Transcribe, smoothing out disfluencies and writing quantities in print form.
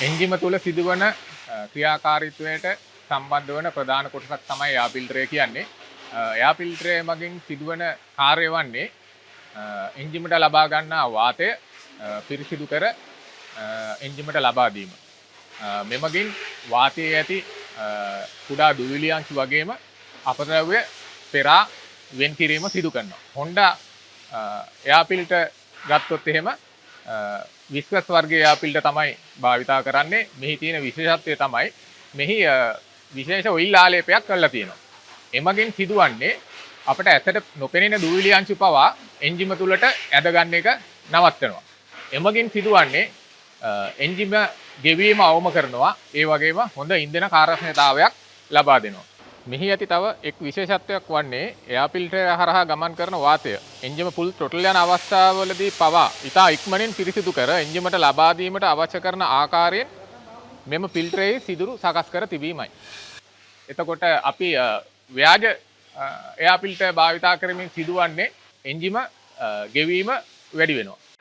එන්ජිම තුළ සිදුවන ක්‍රියාකාරීත්වයට සම්බන්ධ වන ප්‍රධාන කොටසක් තමයි එයා ෆිල්ටරය කියන්නේ. එයා ෆිල්ටරය මගින් සිදුවන කාර්යය වන්නේ එන්ජිමට ලබා ගන්නා වාතය පිරිසිදු කර එන්ජිමට ලබා දීම. මෙමගින් වාතයේ ඇති කුඩා දුවිලි අංශු වගේම අපද්‍රව්‍ය පෙරා වෙන් කිරීම සිදු කරනවා. Honda එයා ෆිල්ටර් ගත්තොත් එහෙම විස්කස් වර්ගයේ එයා ෆිල්ටර් තමයි භාවිතා කරන්නේ. මෙහි තියෙන විශේෂත්වය තමයි මෙහි විශේෂ ඔයිල් ආලේපයක් කරලා තියෙනවා. එමගින් සිදුවන්නේ අපිට ඇසට නොපෙනෙන දූවිලි අංශු පවා එන්ජිම තුලට ඇද ගන්න එක නවත්තනවා. එමගින් සිදුවන්නේ එන්ජිම ගෙවීම අවම කරනවා. ඒ වගේම හොඳ ඉන්ධන කාර්යක්ෂමතාවයක් ලබා දෙනවා. මෙහි ඇති තව එක් විශේෂත්වයක් වන්නේ එයා ෆිල්ටරය හරහා ගමන් කරන වාතය එන්ජිම ෆුල් ට්‍රොටල් යන අවස්ථාවවලදී පවා ඉතා ඉක්මනින් පිරිසිදු කර එන්ජිමට ලබා දීමට අවශ්‍ය කරන ආකාරයෙන් මෙම ෆිල්ටරයේ සිදුරු සකස් කර තිබීමයි. එතකොට අපි ව්‍යාජ එයා ෆිල්ටර් භාවිතා කරමින් සිදුවන්නේ එන්ජිම ගෙවීම වැඩි වෙනවා.